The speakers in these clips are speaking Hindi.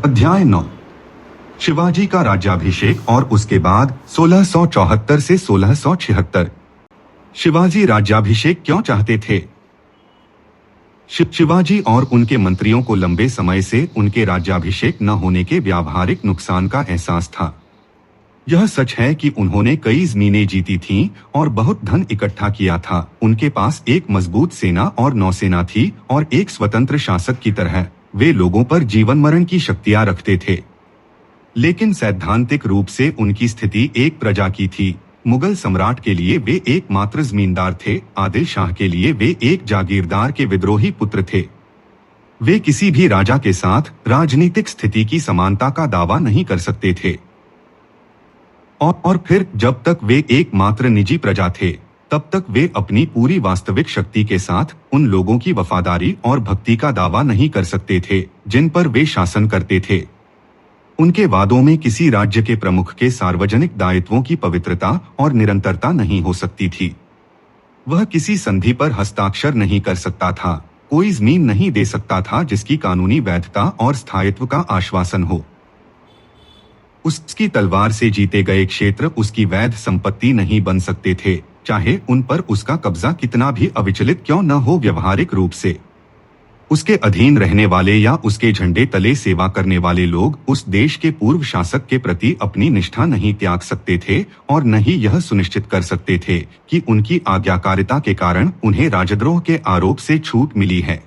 अध्याय 9। शिवाजी का राज्याभिषेक और उसके बाद 1674 से 1676। शिवाजी राज्याभिषेक क्यों चाहते थे? शिवाजी और उनके मंत्रियों को लंबे समय से उनके राज्याभिषेक न होने के व्यावहारिक नुकसान का एहसास था। यह सच है कि उन्होंने कई जमीनें जीती थीं और बहुत धन इकट्ठा किया था। उनके पास एक मजबूत सेना और नौसेना थी और एक स्वतंत्र शासक की तरह वे लोगों पर जीवन मरण की शक्तियां रखते थे। लेकिन सैद्धांतिक रूप से उनकी स्थिति एक प्रजा की थी। मुगल सम्राट के लिए वे एकमात्र जमींदार थे, आदिल शाह के लिए वे एक जागीरदार के विद्रोही पुत्र थे। वे किसी भी राजा के साथ राजनीतिक स्थिति की समानता का दावा नहीं कर सकते थे। और फिर जब तक वे एकमात्र निजी प्रजा थे, तब तक वे अपनी पूरी वास्तविक शक्ति के साथ उन लोगों की वफादारी और भक्ति का दावा नहीं कर सकते थे जिन पर वे शासन करते थे। उनके वादों में किसी राज्य के प्रमुख के सार्वजनिक दायित्वों की पवित्रता और निरंतरता नहीं हो सकती थी। वह किसी संधि पर हस्ताक्षर नहीं कर सकता था, कोई जमीन नहीं दे सकता था जिसकी कानूनी वैधता और स्थायित्व का आश्वासन हो। उसकी तलवार से जीते गए क्षेत्र उसकी वैध संपत्ति नहीं बन सकते थे, चाहे उन पर उसका कब्जा कितना भी अविचलित क्यों न हो। व्यवहारिक रूप से उसके अधीन रहने वाले या उसके झंडे तले सेवा करने वाले लोग उस देश के पूर्व शासक के प्रति अपनी निष्ठा नहीं त्याग सकते थे और न ही यह सुनिश्चित कर सकते थे कि उनकी आज्ञाकारिता के कारण उन्हें राजद्रोह के आरोप से छूट मिली है।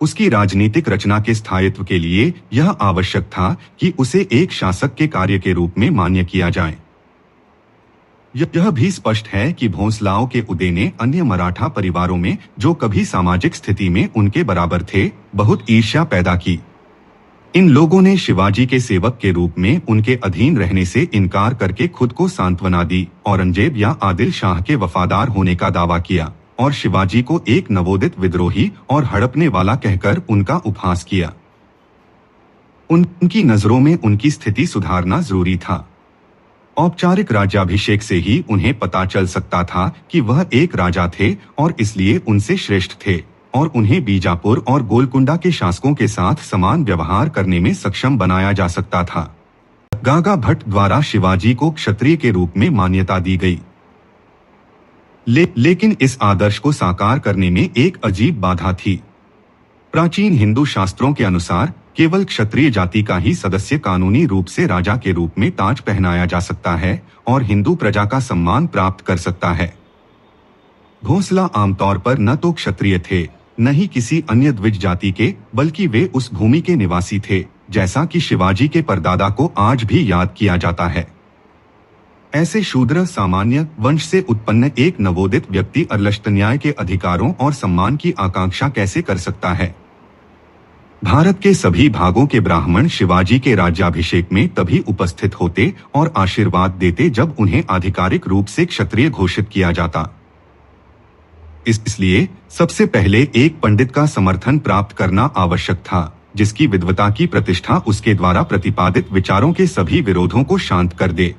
उसकी राजनीतिक रचना के स्थायित्व के लिए यह आवश्यक था कि उसे एक शासक के कार्य के रूप में मान्य किया जाए। यह भी स्पष्ट है कि भोंसलाओं के उदय ने अन्य मराठा परिवारों में, जो कभी सामाजिक स्थिति में उनके बराबर थे, बहुत ईर्ष्या पैदा की। इन लोगों ने शिवाजी के सेवक के रूप में उनके अधीन रहने से इनकार करके खुद को सांत्वना दी, औरंगजेब या आदिल शाह के वफादार होने का दावा किया और शिवाजी को एक नवोदित विद्रोही और हड़पने वाला कहकर उनका उपहास किया। उनकी नजरों में उनकी स्थिति सुधारना जरूरी था। औपचारिक राज्याभिषेक से ही उन्हें पता चल सकता था कि वह एक राजा थे और इसलिए उनसे श्रेष्ठ थे और उन्हें बीजापुर और गोलकुंडा के शासकों के साथ समान व्यवहार करने में सक्षम बनाया जा सकता था। गागा भट्ट द्वारा शिवाजी को क्षत्रिय के रूप में मान्यता दी गई। लेकिन इस आदर्श को साकार करने में एक अजीब बाधा थी। प्राचीन हिंदू शास्त्रों के अनुसार केवल क्षत्रिय जाति का ही सदस्य कानूनी रूप से राजा के रूप में ताज पहनाया जा सकता है और हिंदू प्रजा का सम्मान प्राप्त कर सकता है। भोंसला आमतौर पर न तो क्षत्रिय थे, न ही किसी अन्य द्विज जाति के, बल्कि वे उस भूमि के निवासी थे, जैसा कि शिवाजी के परदादा को आज भी याद किया जाता है। ऐसे शूद्र सामान्य वंश से उत्पन्न एक नवोदित व्यक्ति अरलश्त न्याय के अधिकारों और सम्मान की आकांक्षा कैसे कर सकता है? भारत के सभी भागों के ब्राह्मण शिवाजी के राज्याभिषेक में तभी उपस्थित होते और आशीर्वाद देते जब उन्हें आधिकारिक रूप से क्षत्रिय घोषित किया जाता। इसलिए सबसे पहले एक पंडित का समर्थन प्राप्त करना आवश्यक था, जिसकी विद्वता की प्रतिष्ठा उसके द्वारा प्रतिपादित विचारों के सभी विरोधों को शांत कर दे।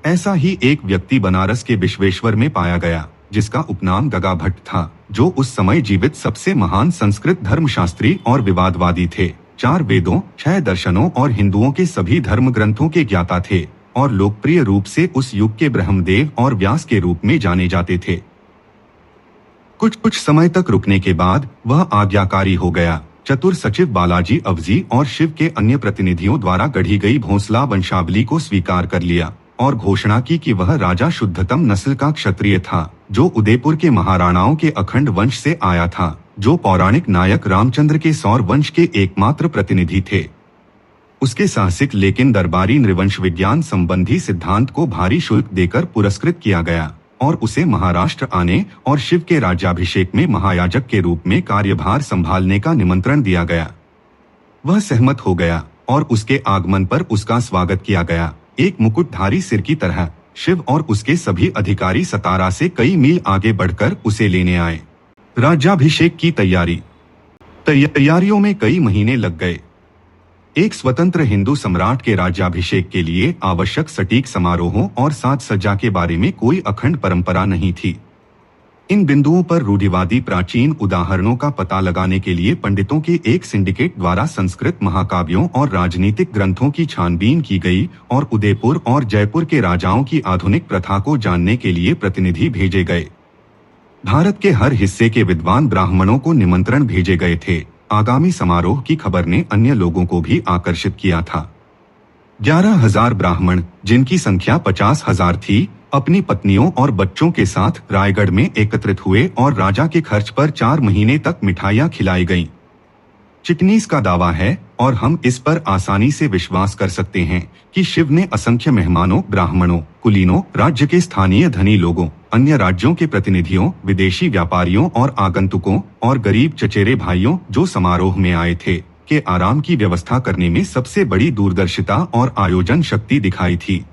ऐसा ही एक व्यक्ति बनारस के विश्वेश्वर में पाया गया, जिसका उपनाम गगा भट्ट था, जो उस समय जीवित सबसे महान संस्कृत धर्मशास्त्री और विवादवादी थे। 4 वेदों, 6 दर्शनों और हिंदुओं के सभी धर्म ग्रंथों के ज्ञाता थे और लोकप्रिय रूप से उस युग के ब्रह्मदेव और व्यास के रूप में जाने जाते थे। कुछ समय तक रुकने के बाद वह आज्ञाकारी हो गया। चतुर सचिव बालाजी अवजी और शिव के अन्य प्रतिनिधियों द्वारा गढ़ी गई भोंसला वंशावली को स्वीकार कर लिया और घोषणा की कि वह राजा शुद्धतम नस्ल का क्षत्रिय था, जो उदयपुर के महाराणाओं के अखंड वंश से आया था, जो पौराणिक नायक रामचंद्र के सौर वंश के एकमात्र प्रतिनिधि थे। उसके साहसिक लेकिन दरबारी नृवंश विज्ञान संबंधी सिद्धांत को भारी शुल्क देकर पुरस्कृत किया गया और उसे महाराष्ट्र आने और शिव के राज्याभिषेक में महायाजक के रूप में कार्यभार संभालने का निमंत्रण दिया गया। वह सहमत हो गया और उसके आगमन पर उसका स्वागत किया गया। एक मुकुटधारी सिर की तरह शिव और उसके सभी अधिकारी सतारा से कई मील आगे बढ़कर उसे लेने आए। राज्याभिषेक की तैयारियों में कई महीने लग गए। एक स्वतंत्र हिंदू सम्राट के राज्याभिषेक के लिए आवश्यक सटीक समारोहों और साज सज्जा के बारे में कोई अखंड परंपरा नहीं थी। इन बिंदुओं पर रूढ़िवादी प्राचीन उदाहरणों का पता लगाने के लिए पंडितों के एक सिंडिकेट द्वारा संस्कृत महाकाव्यों और राजनीतिक ग्रंथों की छानबीन की गई और उदयपुर और जयपुर के राजाओं की आधुनिक प्रथा को जानने के लिए प्रतिनिधि भेजे गए। भारत के हर हिस्से के विद्वान ब्राह्मणों को निमंत्रण भेजे गए थे। आगामी समारोह की खबर ने अन्य लोगों को भी आकर्षित किया था। 11,000 ब्राह्मण, जिनकी संख्या 50,000 थी, अपनी पत्नियों और बच्चों के साथ रायगढ़ में एकत्रित हुए और राजा के खर्च पर 4 महीने तक मिठाइयां खिलाई गईं। चिटनीस का दावा है, और हम इस पर आसानी से विश्वास कर सकते हैं, कि शिव ने असंख्य मेहमानों, ब्राह्मणों, कुलीनों, राज्य के स्थानीय धनी लोगों, अन्य राज्यों के प्रतिनिधियों, विदेशी व्यापारियों और आगंतुकों और गरीब चचेरे भाइयों जो समारोह में आए थे, के आराम की व्यवस्था करने में सबसे बड़ी दूरदर्शिता और आयोजन शक्ति दिखाई थी।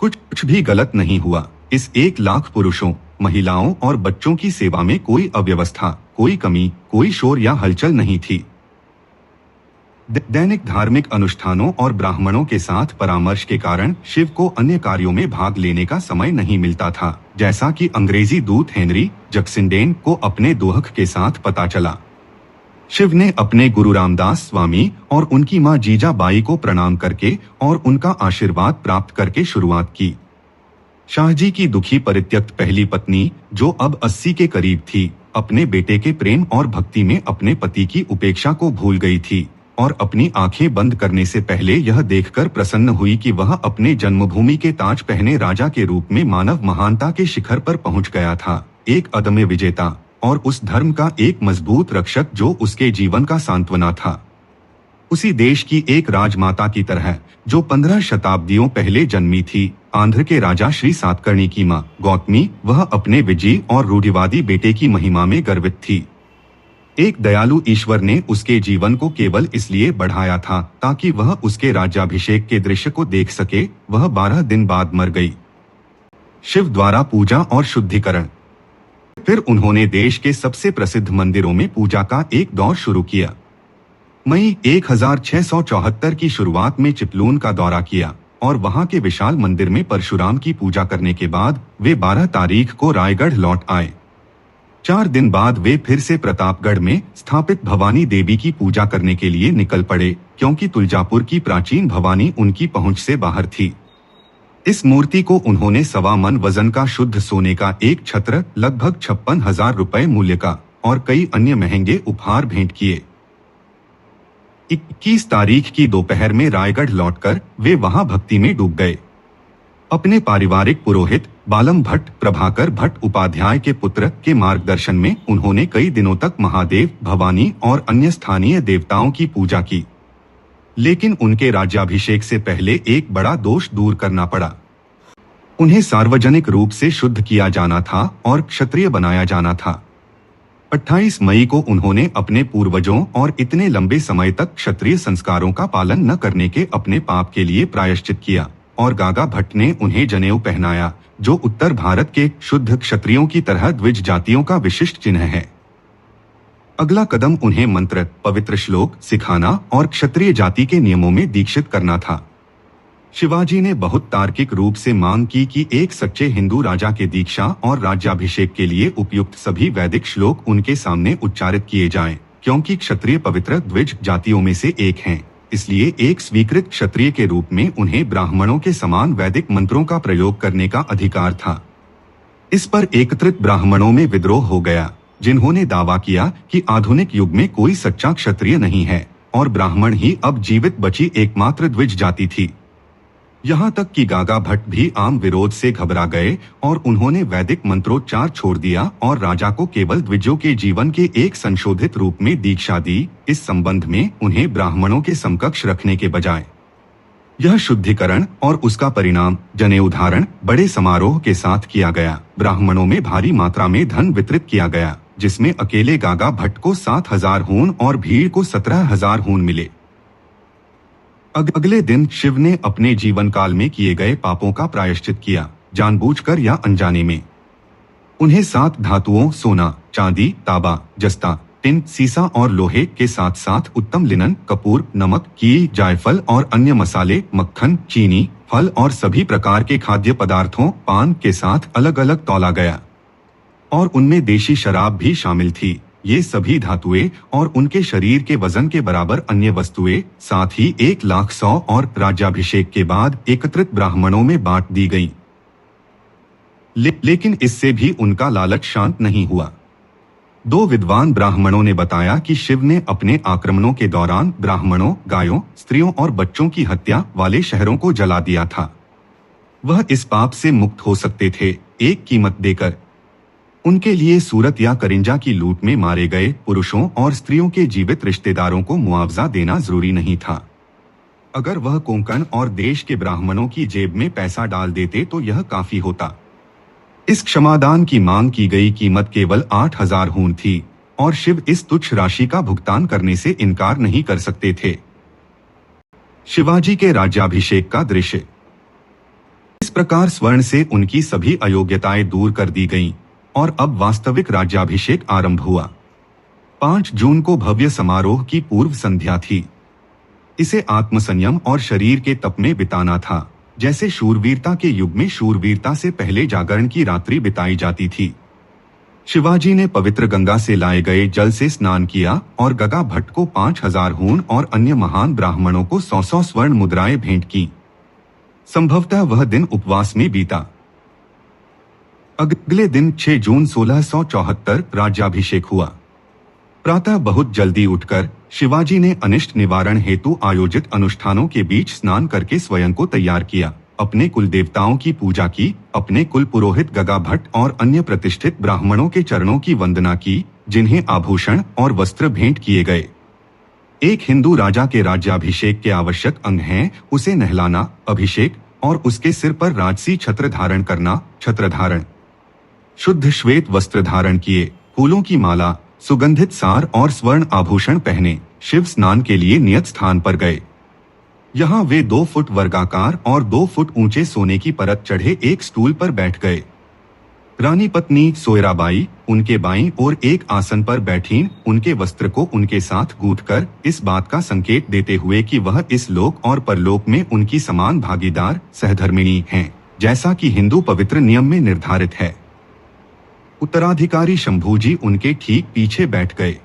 कुछ भी गलत नहीं हुआ। इस 1 लाख पुरुषों, महिलाओं और बच्चों की सेवा में कोई अव्यवस्था, कोई कमी, कोई शोर या हलचल नहीं थी। दैनिक धार्मिक अनुष्ठानों और ब्राह्मणों के साथ परामर्श के कारण शिव को अन्य कार्यों में भाग लेने का समय नहीं मिलता था, जैसा कि अंग्रेजी दूत हेनरी जक्सिंडेन को अपने दोहक के साथ पता चला। शिव ने अपने गुरु रामदास स्वामी और उनकी मां जीजाबाई को प्रणाम करके और उनका आशीर्वाद प्राप्त करके शुरुआत की। शाहजी की दुखी परित्यक्त पहली पत्नी, जो अब 80 के करीब थी, अपने बेटे के प्रेम और भक्ति में अपने पति की उपेक्षा को भूल गई थी और अपनी आंखें बंद करने से पहले यह देखकर प्रसन्न हुई कि वह अपने जन्मभूमि के ताज पहने राजा के रूप में मानव महानता के शिखर पर पहुंच गया था, एक अदम्य विजेता और उस धर्म का एक मजबूत रक्षक जो उसके जीवन का सांत्वना था। उसी देश की एक राजमाता की तरह, जो 15 शताब्दियों पहले जन्मी थी, आंध्र के राजा श्री सातकर्णी की मां गौतमी, वह अपने विजयी और रूढ़िवादी बेटे की महिमा में गर्वित थी। एक दयालु ईश्वर ने उसके जीवन को केवल इसलिए बढ़ाया था ताकि वह उसके राज्याभिषेक के दृश्य को देख सके। वह 12 दिन बाद मर गई। शिव द्वारा पूजा और शुद्धिकरण। फिर उन्होंने देश के सबसे प्रसिद्ध मंदिरों में पूजा का एक दौर शुरू किया। मई 1674 की शुरुआत में चिपलून का दौरा किया और वहां के विशाल मंदिर में परशुराम की पूजा करने के बाद वे 12 तारीख को रायगढ़ लौट आए। 4 दिन बाद वे फिर से प्रतापगढ़ में स्थापित भवानी देवी की पूजा करने के लिए निकल पड़े, क्योंकि तुलजापुर की प्राचीन भवानी उनकी पहुंच से बाहर थी। इस मूर्ति को उन्होंने 1.25 मन वजन का शुद्ध सोने का एक छत्र, लगभग 56,000 रुपए मूल्य का, और कई अन्य महंगे उपहार भेंट किए। 21 तारीख की दोपहर में रायगढ़ लौटकर वे वहां भक्ति में डूब गए। अपने पारिवारिक पुरोहित बालम भट्ट प्रभाकर भट्ट उपाध्याय के पुत्र के मार्गदर्शन में उन्होंने कई दिनों तक महादेव, भवानी और अन्य स्थानीय देवताओं की पूजा की। लेकिन उनके राज्याभिषेक से पहले एक बड़ा दोष दूर करना पड़ा। उन्हें सार्वजनिक रूप से शुद्ध किया जाना था और क्षत्रिय बनाया जाना था। 28 मई को उन्होंने अपने पूर्वजों और इतने लंबे समय तक क्षत्रिय संस्कारों का पालन न करने के अपने पाप के लिए प्रायश्चित किया, और गागा भट्ट ने उन्हें जनेऊ पहनाया, जो उत्तर भारत के शुद्ध क्षत्रियों की तरह द्विज जातियों का विशिष्ट चिन्ह है। अगला कदम उन्हें मंत्र, पवित्र श्लोक सिखाना और क्षत्रिय जाति के नियमों में दीक्षित करना था। शिवाजी ने बहुत तार्किक रूप से मांग की कि एक सच्चे हिंदू राजा के दीक्षा और राज्याभिषेक के लिए उपयुक्त सभी वैदिक श्लोक उनके सामने उच्चारित किए जाएं, क्योंकि क्षत्रिय पवित्र द्विज जातियों में से एक हैं। इसलिए एक स्वीकृत क्षत्रिय के रूप में उन्हें ब्राह्मणों के समान वैदिक मंत्रों का प्रयोग करने का अधिकार था। इस पर एकत्रित ब्राह्मणों में विद्रोह हो गया, जिन्होंने दावा किया कि आधुनिक युग में कोई सच्चा क्षत्रिय नहीं है और ब्राह्मण ही अब जीवित बची एकमात्र द्विज जाति थी। यहाँ तक कि गागा भट्ट भी आम विरोध से घबरा गए और उन्होंने वैदिक मंत्रोच्चार छोड़ दिया और राजा को केवल द्विजों के जीवन के एक संशोधित रूप में दीक्षा दी। इस संबंध में उन्हें ब्राह्मणों के समकक्ष रखने के बजाय यह शुद्धिकरण और उसका परिणाम जनेऊ धारण बड़े समारोह के साथ किया गया। ब्राह्मणों में भारी मात्रा में धन वितरित किया गया, जिसमें अकेले गागा भट्ट को 7,000 हून और भीड़ को 17,000 हून मिले। अगले दिन शिव ने अपने जीवन काल में किए गए पापों का प्रायश्चित किया, जानबूझकर या अनजाने में। उन्हें 7 धातुओं सोना, चांदी, तांबा, जस्ता, टिन, सीसा और लोहे के साथ साथ उत्तम लिनन, कपूर, नमक, कील, जायफल और अन्य मसाले, मक्खन, चीनी, फल और सभी प्रकार के खाद्य पदार्थों, पान के साथ अलग अलग तौला गया। और उनमें देशी शराब भी शामिल थी। ये सभी धातुएं और उनके शरीर के वजन के बराबर अन्य वस्तुएं, साथ ही 1,100 और राज्याभिषेक के बाद एकत्रित ब्राह्मणों में बांट दी गईं। लेकिन इससे भी उनका लालच शांत नहीं हुआ। 2 विद्वान ब्राह्मणों ने बताया कि शिव ने अपने आक्रमणों के दौरान ब्राह्मणों, गायों, स्त्रियों और बच्चों की हत्या वाले शहरों को जला दिया था। वह इस पाप से मुक्त हो सकते थे, एक कीमत देकर। उनके लिए सूरत या करिंजा की लूट में मारे गए पुरुषों और स्त्रियों के जीवित रिश्तेदारों को मुआवजा देना जरूरी नहीं था। अगर वह कोंकण और देश के ब्राह्मणों की जेब में पैसा डाल देते तो यह काफी होता। इस क्षमादान की मांग की गई कीमत केवल 8,000 हून थी और शिव इस तुच्छ राशि का भुगतान करने से इनकार नहीं कर सकते थे। शिवाजी के राज्याभिषेक का दृश्य। इस प्रकार स्वर्ण से उनकी सभी अयोग्यताएं दूर कर दी गईं और अब वास्तविक राज्याभिषेक आरंभ हुआ। 5 जून को भव्य समारोह की पूर्व संध्या थी। इसे आत्मसंयम और शरीर के तप में बिताना था, जैसे शूरवीरता के युग में शूरवीरता से पहले जागरण की रात्रि बिताई जाती थी। शिवाजी ने पवित्र गंगा से लाए गए जल से स्नान किया और गगा भट्ट को 5,000 हून और अन्य महान ब्राह्मणों को 100 स्वर्ण मुद्राएं भेंट की। संभवतः वह दिन उपवास में बीता। अगले दिन 6 जून 1674 राज्याभिषेक हुआ। प्रातः बहुत जल्दी उठकर शिवाजी ने अनिष्ट निवारण हेतु आयोजित अनुष्ठानों के बीच स्नान करके स्वयं को तैयार किया, अपने कुल देवताओं की पूजा की, अपने कुल पुरोहित गगा भट्ट और अन्य प्रतिष्ठित ब्राह्मणों के चरणों की वंदना की, जिन्हें आभूषण और वस्त्र भेंट किए गए। एक हिंदू राजा के राज्याभिषेक के आवश्यक अंग हैं उसे नहलाना, अभिषेक और उसके सिर पर राजसी छत्र धारण करना, छत्रधारण। शुद्ध श्वेत वस्त्र धारण किए, फूलों की माला, सुगंधित सार और स्वर्ण आभूषण पहने शिव स्नान के लिए नियत स्थान पर गए। यहाँ वे 2 फुट वर्गाकार और 2 फुट ऊंचे सोने की परत चढ़े एक स्टूल पर बैठ गए। रानी पत्नी सोयराबाई उनके बाईं ओर एक आसन पर बैठी, उनके वस्त्र को उनके साथ गूंथकर इस बात का संकेत देते हुए कि वह इस लोक और परलोक में उनकी समान भागीदार सहधर्मिणी हैं, जैसा कि हिंदू पवित्र नियम में निर्धारित है। उत्तराधिकारी शंभूजी उनके ठीक पीछे बैठ गए।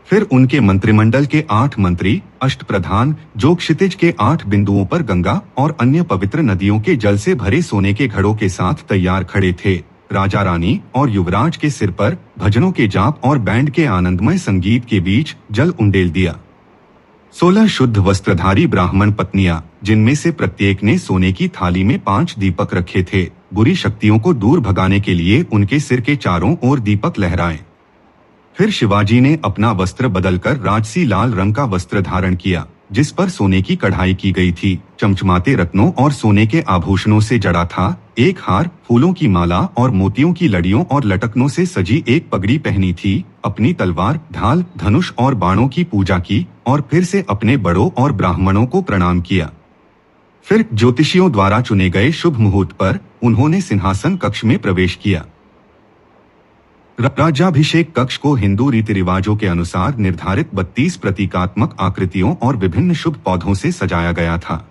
फिर उनके मंत्रिमंडल के 8 मंत्री, अष्टप्रधान, जो क्षितिज के 8 बिंदुओं पर गंगा और अन्य पवित्र नदियों के जल से भरे सोने के घड़ों के साथ तैयार खड़े थे। राजा रानी और युवराज के सिर पर भजनों के जाप और बैंड के आनंदमय संगीत के बीच जल उंडेल दिया। 16 शुद्ध वस्त्रधारी ब्राह्मण पत्नियां, जिनमें से प्रत्येक ने सोने की थाली में 5 दीपक रखे थे, बुरी शक्तियों को दूर भगाने के लिए उनके सिर के चारों ओर दीपक लहराए। फिर शिवाजी ने अपना वस्त्र बदलकर राजसी लाल रंग का वस्त्र धारण किया, जिस पर सोने की कढ़ाई की गई थी, चमचमाते रत्नों और सोने के आभूषणों से जड़ा था। एक हार, फूलों की माला और मोतियों की लड़ियों और लटकनों से सजी एक पगड़ी पहनी थी। अपनी तलवार, ढाल, धनुष और बाणों की पूजा की और फिर से अपने बड़ों और ब्राह्मणों को प्रणाम किया। फिर ज्योतिषियों द्वारा चुने गए शुभ मुहूर्त पर उन्होंने सिंहासन कक्ष में प्रवेश किया। राज्याभिषेक कक्ष को हिंदू रीति रिवाजों के अनुसार निर्धारित 32 प्रतीकात्मक आकृतियों और विभिन्न शुभ पौधों से सजाया गया था।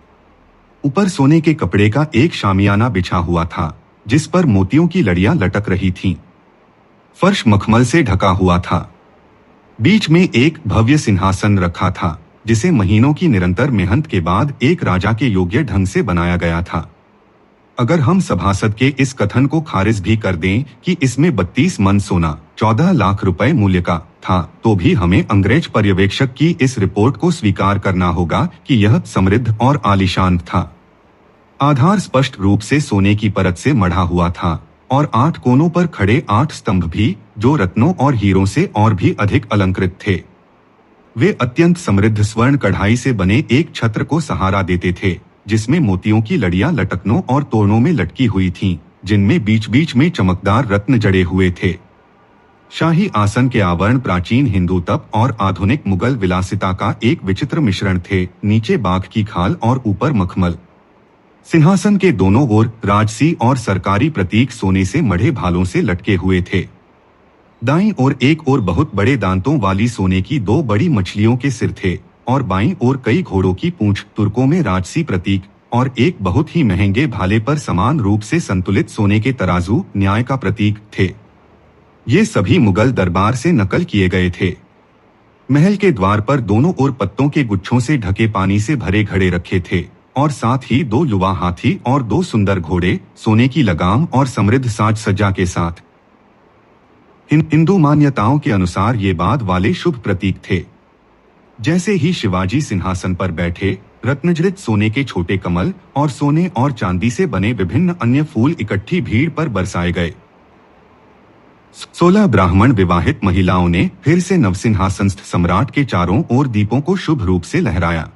ऊपर सोने के कपड़े का एक शामियाना बिछा हुआ था, जिस पर मोतियों की लड़ियां लटक रही थीं। फर्श मखमल से ढका हुआ था। बीच में एक भव्य सिंहासन रखा था, जिसे महीनों की निरंतर मेहनत के बाद एक राजा के योग्य ढंग से बनाया गया था। अगर हम सभासद के इस कथन को खारिज भी कर दें कि इसमें 32 मन सोना 14 लाख रुपए मूल्य का था, तो भी हमें अंग्रेज पर्यवेक्षक की इस रिपोर्ट को स्वीकार करना होगा कि यह समृद्ध और आलीशान था। आधार स्पष्ट रूप से सोने की परत से मढ़ा हुआ था और 8 कोनों पर खड़े 8 स्तंभ भी, जो रत्नों और हीरों से और भी अधिक अलंकृत थे। वे अत्यंत समृद्ध स्वर्ण कढ़ाई से बने एक छत्र को सहारा देते थे, जिसमें मोतियों की लड़ियां लटकनों और तोरणों में लटकी हुई थीं, जिनमें बीच बीच में चमकदार रत्न जड़े हुए थे। शाही आसन के आवरण प्राचीन हिंदू तप और आधुनिक मुगल विलासिता का एक विचित्र मिश्रण थे। नीचे बाघ की खाल और ऊपर मखमल। सिंहासन के दोनों ओर राजसी और सरकारी प्रतीक सोने से मढ़े भालों से लटके हुए थे। दाईं ओर एक और बहुत बड़े दांतों वाली सोने की 2 बड़ी मछलियों के सिर थे और बाईं ओर कई घोड़ों की पूंछ, तुर्कों में राजसी प्रतीक, और एक बहुत ही महंगे भाले पर समान रूप से संतुलित सोने के तराजू, न्याय का प्रतीक थे। ये सभी मुगल दरबार से नकल किए गए थे। महल के द्वार पर दोनों ओर पत्तों के गुच्छों से ढके पानी से भरे घड़े रखे थे और साथ ही 2 युवा हाथी और 2 सुंदर घोड़े, सोने की लगाम और समृद्ध साज सज्जा के साथ। हिंदू मान्यताओं के अनुसार ये बाद वाले शुभ प्रतीक थे। जैसे ही शिवाजी सिंहासन पर बैठे, रत्नजड़ित सोने के छोटे कमल और सोने और चांदी से बने विभिन्न अन्य फूल इकट्ठी भीड़ पर बरसाए गए। 16 ब्राह्मण विवाहित महिलाओं ने फिर से नवसिंहासनस्थ सम्राट के चारों ओर दीपों को शुभ रूप से लहराया।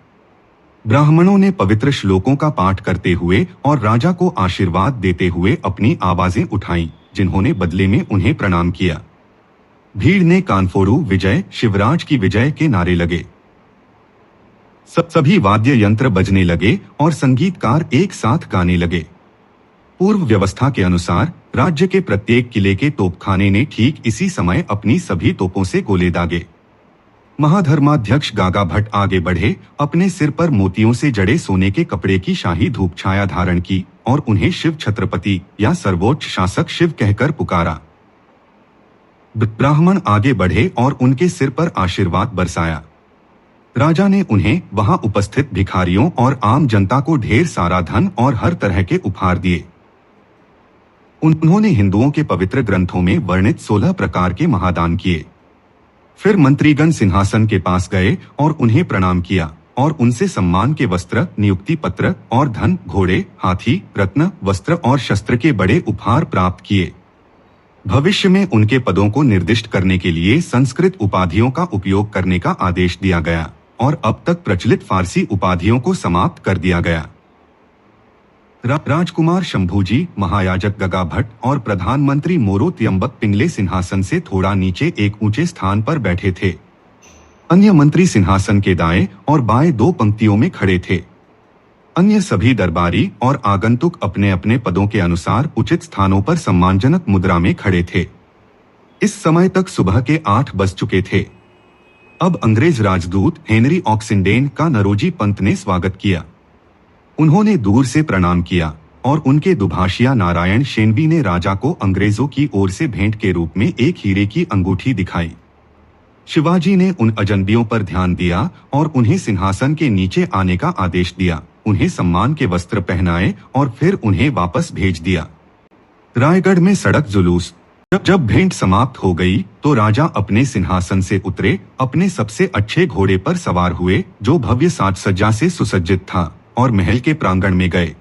ब्राह्मणों ने पवित्र श्लोकों का पाठ करते हुए और राजा को आशीर्वाद देते हुए अपनी आवाजें उठाईं, जिन्होंने बदले में उन्हें प्रणाम किया। भीड़ ने कानफोड़ू विजय, शिवराज की विजय के नारे लगे। सभी वाद्य यंत्र बजने लगे और संगीतकार एक साथ गाने लगे। पूर्व व्यवस्था के अनुसार राज्य के प्रत्येक किले के तोपखाने ने ठीक इसी समय अपनी सभी तोपों से गोले दागे। महाधर्माध्यक्ष गागा भट्ट आगे बढ़े, अपने सिर पर मोतियों से जड़े सोने के कपड़े की शाही धूप छाया धारण की और उन्हें शिव छत्रपति या सर्वोच्च शासक शिव कहकर पुकारा। ब्राह्मण आगे बढ़े और उनके सिर पर आशीर्वाद बरसाया। राजा ने उन्हें वहां उपस्थित भिखारियों और आम जनता को ढेर सारा धन और हर तरह के उपहार दिए। उन्होंने हिंदुओं के पवित्र ग्रंथों में वर्णित 16 प्रकार के महादान किए। फिर मंत्रीगण सिंहासन के पास गए और उन्हें प्रणाम किया और उनसे सम्मान के वस्त्र, नियुक्ति पत्र और धन, घोड़े, हाथी, रत्न, वस्त्र और शस्त्र के बड़े उपहार प्राप्त किए। भविष्य में उनके पदों को निर्दिष्ट करने के लिए संस्कृत उपाधियों का उपयोग करने का आदेश दिया गया और अब तक प्रचलित फारसी उपाधियों को समाप्त कर दिया गया। राजकुमार शंभूजी, महायाजक गगा भट्ट और प्रधानमंत्री मोरो त्यंबक पिंगले सिंहासन से थोड़ा नीचे एक ऊंचे स्थान पर बैठे थे। अन्य मंत्री सिंहासन के दाएं और बाएं 2 पंक्तियों में खड़े थे। अन्य सभी दरबारी और आगंतुक अपने अपने पदों के अनुसार उचित स्थानों पर सम्मानजनक मुद्रा में खड़े थे। इस समय तक सुबह के 8 बज चुके थे। अब अंग्रेज राजदूत हेनरी ऑक्सिंडेन का नरोजी पंत ने स्वागत किया। उन्होंने दूर से प्रणाम किया और उनके दुभाषिया नारायण शेनवी ने राजा को अंग्रेजों की ओर से भेंट के रूप में एक हीरे की अंगूठी दिखाई। शिवाजी ने उन अजनबियों पर ध्यान दिया और उन्हें सिंहासन के नीचे आने का आदेश दिया, उन्हें सम्मान के वस्त्र पहनाए और फिर उन्हें वापस भेज दिया। रायगढ़ में सड़क जुलूस। जब भेंट समाप्त हो गई तो राजा अपने सिंहासन से उतरे, अपने सबसे अच्छे घोड़े पर सवार हुए जो भव्य साज सज्जा से सुसज्जित था, और महल के प्रांगण में गए।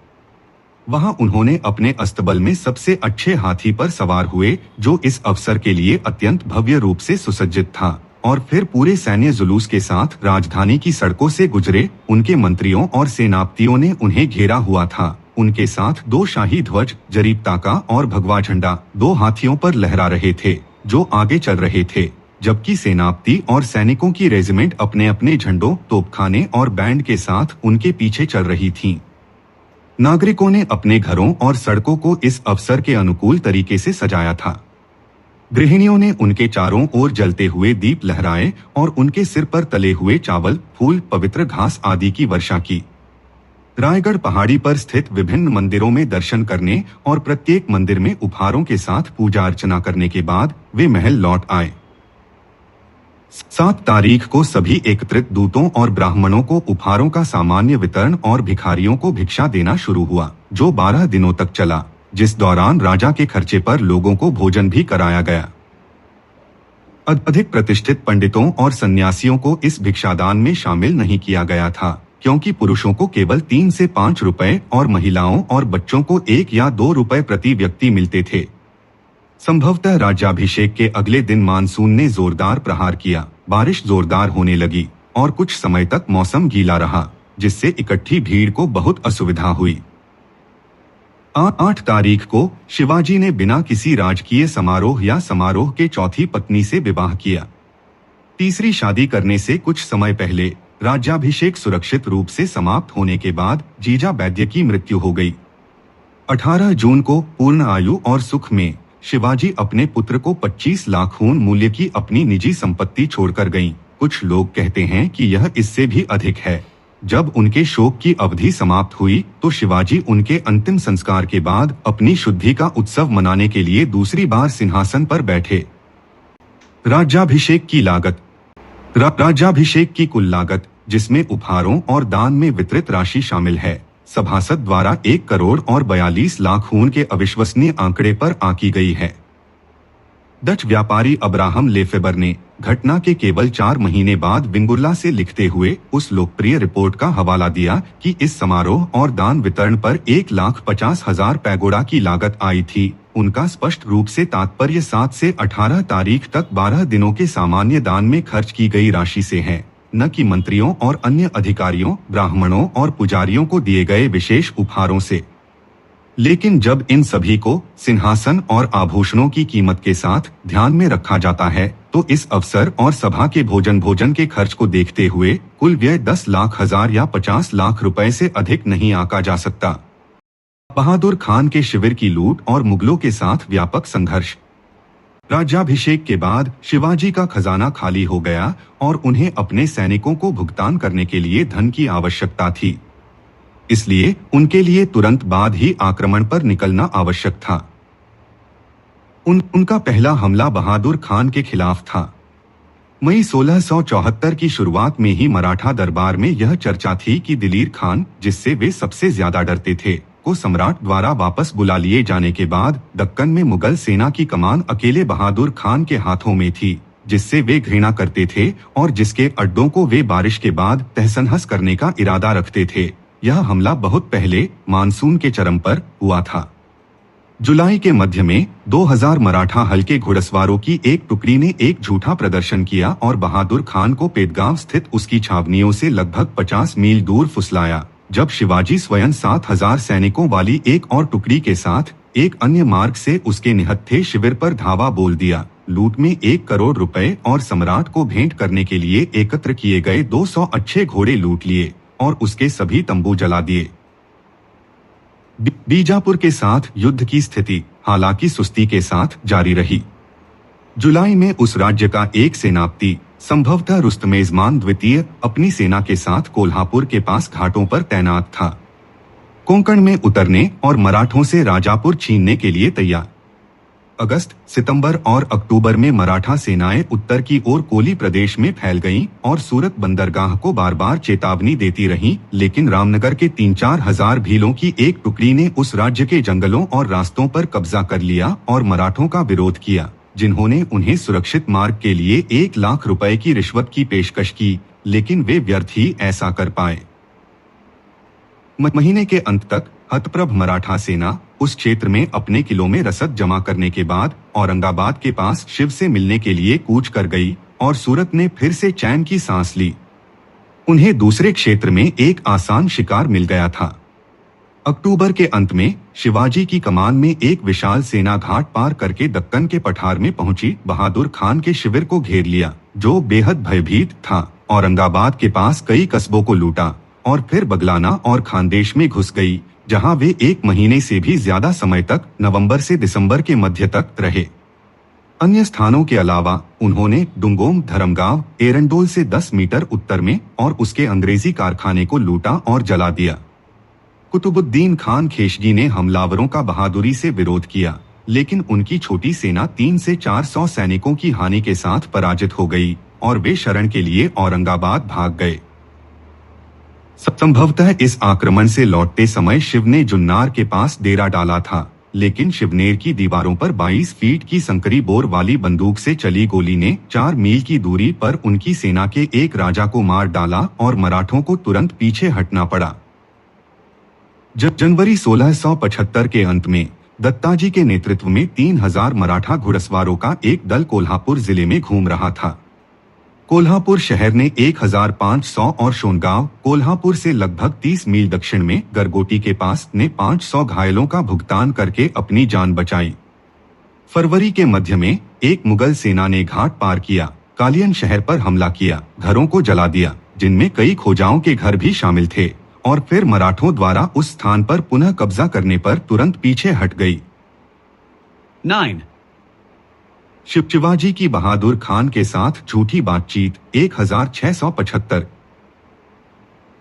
वहां उन्होंने अपने अस्तबल में सबसे अच्छे हाथी पर सवार हुए जो इस अवसर के लिए अत्यंत भव्य रूप से सुसज्जित था, और फिर पूरे सैन्य जुलूस के साथ राजधानी की सड़कों से गुजरे। उनके मंत्रियों और सेनापतियों ने उन्हें घेरा हुआ था। उनके साथ 2 शाही ध्वज, जरीब ताका और भगवा झंडा 2 हाथियों पर लहरा रहे थे जो आगे चल रहे थे, जबकि सेनापति और सैनिकों की रेजिमेंट अपने अपने झंडों, तोपखाने और बैंड के साथ उनके पीछे चल रही थीं। नागरिकों ने अपने घरों और सड़कों को इस अवसर के अनुकूल तरीके से सजाया था। गृहिणियों ने उनके चारों ओर जलते हुए दीप लहराए और उनके सिर पर तले हुए चावल, फूल, पवित्र घास आदि की वर्षा की। रायगढ़ पहाड़ी पर स्थित विभिन्न मंदिरों में दर्शन करने और प्रत्येक मंदिर में उपहारों के साथ पूजा अर्चना करने के बाद वे महल लौट आए। 7 तारीख को सभी एकत्रित दूतों और ब्राह्मणों को उपहारों का सामान्य वितरण और भिखारियों को भिक्षा देना शुरू हुआ, जो 12 दिनों तक चला, जिस दौरान राजा के खर्चे पर लोगों को भोजन भी कराया गया। अधिक प्रतिष्ठित पंडितों और सन्यासियों को इस भिक्षादान में शामिल नहीं किया गया था, क्योंकि पुरुषों को केवल 3 से 5 रुपए और महिलाओं और बच्चों को 1 या 2 रुपए प्रति व्यक्ति मिलते थे। संभवतः राज्याभिषेक के अगले दिन मानसून ने जोरदार प्रहार किया, बारिश जोरदार होने लगी और कुछ समय तक मौसम गीला रहा, जिससे इकट्ठी भीड़ को बहुत असुविधा हुई। 8 तारीख को शिवाजी ने बिना किसी राजकीय समारोह या समारोह के चौथी पत्नी से विवाह किया। तीसरी शादी करने से कुछ समय पहले राज्याभिषेक सुरक्षित रूप से समाप्त होने के बाद जीजा वैद्य की मृत्यु हो गई। 18 जून को पूर्ण आयु और सुख में शिवाजी अपने पुत्र को 25 लाख खून मूल्य की अपनी निजी संपत्ति छोड़कर गईं। कुछ लोग कहते हैं कि यह इससे भी अधिक है। जब उनके शोक की अवधि समाप्त हुई तो शिवाजी उनके अंतिम संस्कार के बाद अपनी शुद्धि का उत्सव मनाने के लिए दूसरी बार सिंहासन पर बैठे। राज्याभिषेक की लागत। राज्याभिषेक की कुल लागत, जिसमें उपहारों और दान में वितरित राशि शामिल है, सभासद द्वारा 1 करोड़ और 42 लाख खून के अविश्वसनीय आंकड़े पर आंकी गई है। डच व्यापारी अब्राहम लेफेबर ने घटना के केवल 4 महीने बाद विंगुर्ला से लिखते हुए उस लोकप्रिय रिपोर्ट का हवाला दिया कि इस समारोह और दान वितरण पर 1,50,000 पैगोडा की लागत आई थी। उनका स्पष्ट रूप से तात्पर्य 7 से 18 तारीख तक 12 दिनों के सामान्य दान में खर्च की गई राशि से है, न कि मंत्रियों और अन्य अधिकारियों, ब्राह्मणों और पुजारियों को दिए गए विशेष उपहारों से। लेकिन जब इन सभी को सिंहासन और आभूषणों की कीमत के साथ ध्यान में रखा जाता है, तो इस अवसर और सभा के भोजन के खर्च को देखते हुए कुल व्यय 10 लाख हजार या 50 लाख रुपए से अधिक नहीं आंका जा सकता। बहादुर खान के शिविर की लूट और मुगलों के साथ व्यापक संघर्ष। राज्याभिषेक के बाद शिवाजी का खजाना खाली हो गया और उन्हें अपने सैनिकों को भुगतान करने के लिए धन की आवश्यकता थी। इसलिए उनके लिए तुरंत बाद ही आक्रमण पर निकलना आवश्यक था। उनका पहला हमला बहादुर खान के खिलाफ था। मई 1674 की शुरुआत में ही मराठा दरबार में यह चर्चा थी कि दिलीर खान, जिससे वे सबसे ज्यादा डरते थे, को सम्राट द्वारा वापस बुला लिए जाने के बाद दक्कन में मुगल सेना की कमान अकेले बहादुर खान के हाथों में थी, जिससे वे घृणा करते थे और जिसके अड्डों को वे बारिश के बाद तहस-नहस करने का इरादा रखते थे। यह हमला बहुत पहले मानसून के चरम पर हुआ था। जुलाई के मध्य में 2000 मराठा हल्के घुड़सवारों की एक टुकड़ी ने एक झूठा प्रदर्शन किया और बहादुर खान को पेदगांव स्थित उसकी छावनियों से लगभग 50 मील दूर फुसलाया। जब शिवाजी स्वयं 7000 सैनिकों वाली एक और टुकड़ी के साथ एक अन्य मार्ग से उसके निहत्थे शिविर पर धावा बोल दिया। लूट में 1 करोड़ रुपए और सम्राट को भेंट करने के लिए एकत्र किए गए 200 अच्छे घोड़े लूट लिए और उसके सभी तंबू जला दिए। बीजापुर के साथ युद्ध की स्थिति हालांकि सुस्ती के साथ जारी रही। जुलाई में उस राज्य का एक सेनापति, संभवतः रुस्तमेजमान द्वितीय, अपनी सेना के साथ कोल्हापुर के पास घाटों पर तैनात था, कोंकण में उतरने और मराठों से राजापुर छीनने के लिए तैयार। अगस्त, सितंबर और अक्टूबर में मराठा सेनाएं उत्तर की ओर कोली प्रदेश में फैल गईं और सूरत बंदरगाह को बार बार चेतावनी देती रहीं, लेकिन रामनगर के 3-4 हजार भीलों की एक टुकड़ी ने उस राज्य के जंगलों और रास्तों पर कब्जा कर लिया और मराठों का विरोध किया, जिन्होंने उन्हें सुरक्षित मार्ग के लिए 1 लाख रुपए की रिश्वत की पेशकश की, लेकिन वे व्यर्थ ही ऐसा कर पाए। महीने के अंत तक हतप्रभ मराठा सेना उस क्षेत्र में अपने किलों में रसद जमा करने के बाद औरंगाबाद के पास शिव से मिलने के लिए कूच कर गई और सूरत ने फिर से चैन की सांस ली। उन्हें दूसरे क्षेत्र में एक आसान शिकार मिल गया था। अक्टूबर के अंत में शिवाजी की कमान में एक विशाल सेना घाट पार करके दक्कन के पठार में पहुंची, बहादुर खान के शिविर को घेर लिया, जो बेहद भयभीत था। औरंगाबाद के पास कई कस्बों को लूटा और फिर बगलाना और खानदेश में घुस गई, जहां वे 1 महीने से भी ज्यादा समय तक नवंबर से दिसंबर के मध्य तक रहे। अन्य स्थानों के अलावा उन्होंने डुंगोम, धरमगांव, एरंडोल से 10 मीटर उत्तर में और उसके अंग्रेजी कारखाने को लूटा और जला दिया। कुतुबुद्दीन खान खिलजी ने हमलावरों का बहादुरी से विरोध किया, लेकिन उनकी छोटी सेना 300 से 400 सैनिकों की हानि के साथ पराजित हो गई और वे शरण के लिए औरंगाबाद भाग गए। संभवतः इस आक्रमण से लौटते समय शिव ने जुन्नार के पास डेरा डाला था, लेकिन शिवनेर की दीवारों पर 22 फीट की संकरी बोर वाली बंदूक से चली गोली ने 4 मील की दूरी पर उनकी सेना के एक राजा को मार डाला और मराठों को तुरंत पीछे हटना पड़ा। जनवरी 1675 के अंत में दत्ताजी के नेतृत्व में 3000 मराठा घुड़सवारों का एक दल कोल्हापुर जिले में घूम रहा था। कोल्हापुर शहर ने 1500 और शोनगांव, कोल्हापुर से लगभग 30 मील दक्षिण में गरगोटी के पास ने 500 घायलों का भुगतान करके अपनी जान बचाई। फरवरी के मध्य में एक मुगल सेना ने घाट पार किया, कालियन शहर पर हमला किया, घरों को जला दिया, जिनमें कई खोजाओं के घर भी शामिल थे, और फिर मराठों द्वारा उस स्थान पर पुनः कब्जा करने पर तुरंत पीछे हट गई। 9. शिवाजी की बहादुर खान के साथ झूठी बातचीत 1675।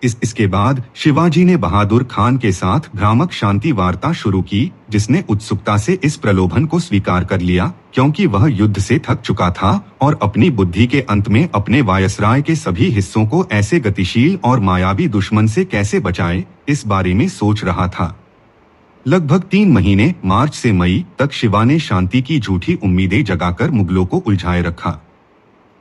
इसके बाद शिवाजी ने बहादुर खान के साथ भ्रामक शांति वार्ता शुरू की, जिसने उत्सुकता से इस प्रलोभन को स्वीकार कर लिया, क्योंकि वह युद्ध से थक चुका था और अपनी बुद्धि के अंत में अपने वायसराय के सभी हिस्सों को ऐसे गतिशील और मायावी दुश्मन से कैसे बचाए, इस बारे में सोच रहा था। लगभग 3 महीने मार्च से मई तक शिवा ने शांति की झूठी उम्मीदें जगाकर मुगलों को उलझाए रखा।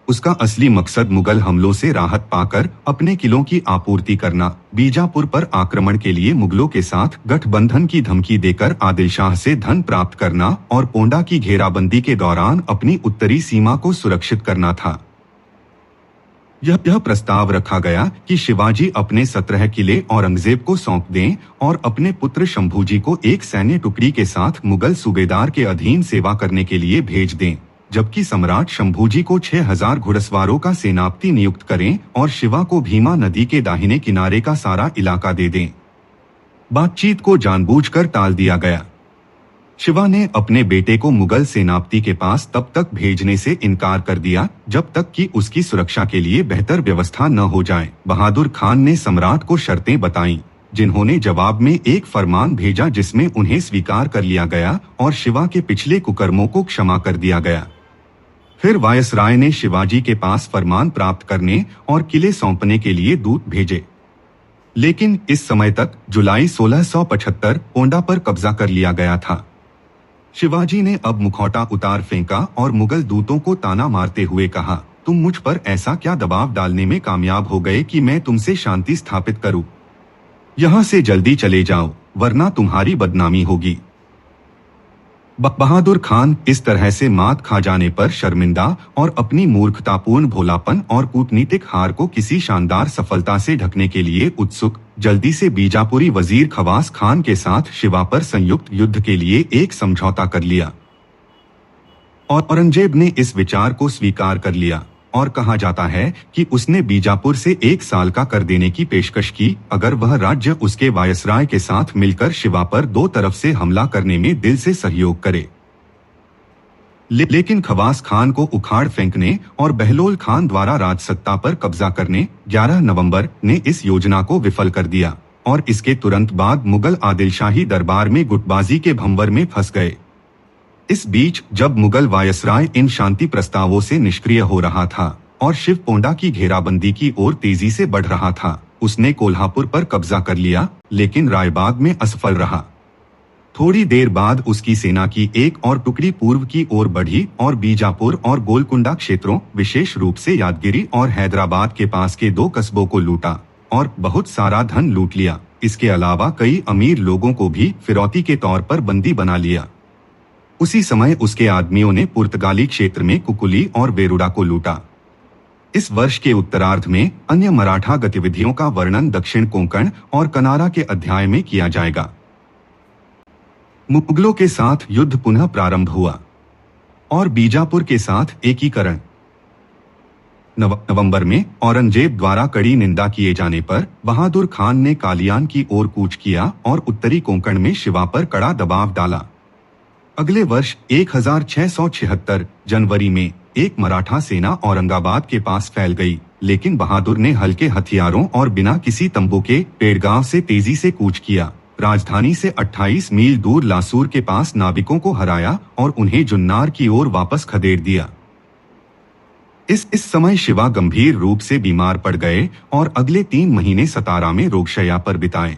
उसका असली मकसद मुगल हमलों से राहत पाकर अपने किलों की आपूर्ति करना, बीजापुर पर आक्रमण के लिए मुगलों के साथ गठबंधन की धमकी देकर आदिल शाह से धन प्राप्त करना और पोंडा की घेराबंदी के दौरान अपनी उत्तरी सीमा को सुरक्षित करना था। यह प्रस्ताव रखा गया कि शिवाजी अपने 17 किले औरंगजेब को सौंप दें और अपने पुत्र शंभूजी को एक सैन्य टुकड़ी के साथ मुगल सूबेदार के अधीन सेवा करने के लिए भेज दें, जबकि सम्राट शंभूजी को 6000 घुड़सवारों का सेनापति नियुक्त करें और शिवा को भीमा नदी के दाहिने किनारे का सारा इलाका दे दें। बातचीत को जानबूझकर टाल दिया गया। शिवा ने अपने बेटे को मुगल सेनापति के पास तब तक भेजने से इनकार कर दिया जब तक कि उसकी सुरक्षा के लिए बेहतर व्यवस्था न हो जाए। बहादुर खान ने सम्राट को शर्तें बताईं, जिन्होंने जवाब में एक फरमान भेजा जिसमें उन्हें स्वीकार कर लिया गया और शिवा के पिछले कुकर्मों को क्षमा कर दिया गया। फिर वायसराय ने शिवाजी के पास फरमान प्राप्त करने और किले सौंपने के लिए दूत भेजे, लेकिन इस समय तक जुलाई 1675 पोंडा पर कब्जा कर लिया गया था। शिवाजी ने अब मुखौटा उतार फेंका और मुगल दूतों को ताना मारते हुए कहा, तुम मुझ पर ऐसा क्या दबाव डालने में कामयाब हो गए कि मैं तुमसे शांति स्थापित करूं? यहाँ से जल्दी चले जाओ, वरना तुम्हारी बदनामी होगी। बहादुर खान इस तरह से मात खा जाने पर शर्मिंदा और अपनी मूर्खतापूर्ण भोलापन और कूटनीतिक हार को किसी शानदार सफलता से ढकने के लिए उत्सुक, जल्दी से बीजापुरी वजीर खवास खान के साथ शिवा पर संयुक्त युद्ध के लिए एक समझौता कर लिया। और औरंगजेब ने इस विचार को स्वीकार कर लिया और कहा जाता है कि उसने बीजापुर से 1 साल का कर देने की पेशकश की, अगर वह राज्य उसके वायसराय के साथ मिलकर शिवा पर 2 तरफ से हमला करने में दिल से सहयोग करे। लेकिन खवास खान को उखाड़ फेंकने और बहलोल खान द्वारा राजसत्ता पर कब्जा करने 11 नवंबर ने इस योजना को विफल कर दिया और इसके तुरंत बाद मुगल आदिलशाही दरबार में गुटबाजी के भंवर में फंस गए। इस बीच जब मुगल वायसराय इन शांति प्रस्तावों से निष्क्रिय हो रहा था और शिव पोंडा की घेराबंदी की ओर तेजी से बढ़ रहा था, उसने कोल्हापुर पर कब्जा कर लिया, लेकिन रायबाग में असफल रहा। थोड़ी देर बाद उसकी सेना की एक और टुकड़ी पूर्व की ओर बढ़ी और बीजापुर और गोलकुंडा क्षेत्रों, विशेष रूप से यादगिरी और हैदराबाद के पास के 2 कस्बों को लूटा और बहुत सारा धन लूट लिया। इसके अलावा कई अमीर लोगों को भी फिरौती के तौर पर बंदी बना लिया। उसी समय उसके आदमियों ने पुर्तगाली क्षेत्र में कुकुली और वेरुड़ा को लूटा। इस वर्ष के उत्तरार्ध में अन्य मराठा गतिविधियों का वर्णन दक्षिण कोंकण और कनारा के अध्याय में किया जाएगा। मुगलों के साथ युद्ध पुनः प्रारंभ हुआ और बीजापुर के साथ एकीकरण। नवंबर में औरंगजेब द्वारा कड़ी निंदा किए जाने पर बहादुर खान ने कालियान की ओर कूच किया और उत्तरी कोंकण में शिवा पर कड़ा दबाव डाला। अगले वर्ष 1676 जनवरी में एक मराठा सेना औरंगाबाद के पास फैल गई, लेकिन बहादुर ने हल्के हथियारों और बिना किसी तंबू के पेड़गांव से तेजी से कूच किया, राजधानी से 28 मील दूर लासूर के पास नाविकों को हराया और उन्हें जुन्नार की ओर वापस खदेड़ दिया। इस समय शिवा गंभीर रूप से बीमार पड़ गए और अगले 3 महीने सतारा में रोगशैया पर बिताए।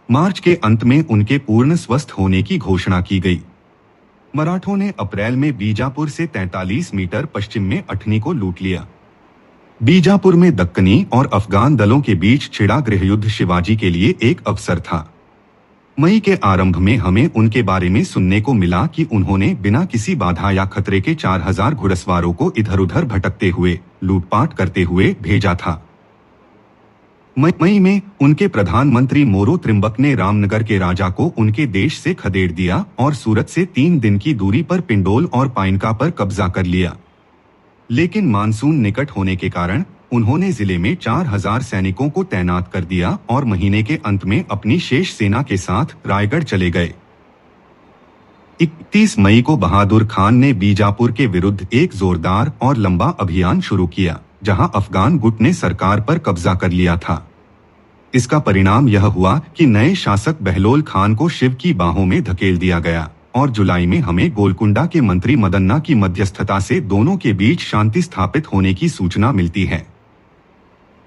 मार्च के अंत में उनके पूर्ण स्वस्थ होने की घोषणा की गई। मराठों ने अप्रैल में बीजापुर से 43 मीटर पश्चिम में अठनी को लूट लिया। बीजापुर में दक्कनी और अफगान दलों के बीच छिड़ा गृहयुद्ध शिवाजी के लिए एक अवसर था। मई के आरंभ में हमें उनके बारे में सुनने को मिला कि उन्होंने बिना किसी बाधा या खतरे के 4000 घुड़सवारों को इधर उधर भटकते हुए, लूटपाट करते हुए भेजा था। मई में उनके प्रधानमंत्री मोरो त्रिम्बक ने रामनगर के राजा को उनके देश से खदेड़ दिया और सूरत से 3 दिन की दूरी पर पिंडोल और पाइनका पर कब्जा कर लिया। लेकिन मानसून निकट होने के कारण उन्होंने जिले में 4000 सैनिकों को तैनात कर दिया और महीने के अंत में अपनी शेष सेना के साथ रायगढ़ चले गए। 31 मई को बहादुर खान ने बीजापुर के विरुद्ध एक जोरदार और लंबा अभियान शुरू किया, जहां अफगान गुट ने सरकार पर कब्जा कर लिया था। इसका परिणाम यह हुआ कि नए शासक बहलोल खान को शिव की बाहों में धकेल दिया गया और जुलाई में हमें गोलकुंडा के मंत्री मदन्ना की मध्यस्थता से दोनों के बीच शांति स्थापित होने की सूचना मिलती है।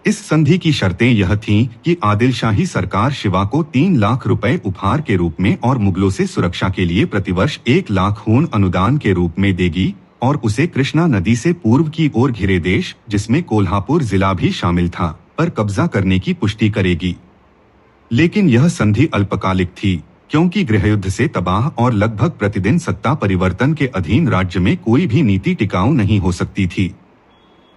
इस संधि की शर्तें यह थीं कि आदिलशाही सरकार शिवा को 3 लाख रुपए उपहार के रूप में और मुगलों से सुरक्षा के लिए प्रतिवर्ष 1 लाख खून अनुदान के रूप में देगी और उसे कृष्णा नदी से पूर्व की ओर घिरे देश, जिसमें कोल्हापुर जिला भी शामिल था, पर कब्जा करने की पुष्टि करेगी। लेकिन यह संधि अल्पकालिक थी, क्योंकि गृहयुद्ध से तबाह और लगभग प्रतिदिन सत्ता परिवर्तन के अधीन राज्य में कोई भी नीति टिकाऊ नहीं हो सकती थी।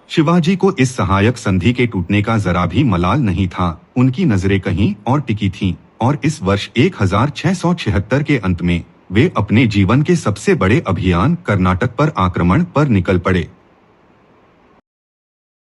शिवाजी को इस सहायक संधि के टूटने का जरा भी मलाल नहीं था। उनकी नजरें कहीं और टिकी थीं और इस वर्ष 1676 के अंत में वे अपने जीवन के सबसे बड़े अभियान कर्नाटक पर आक्रमण पर निकल पड़े।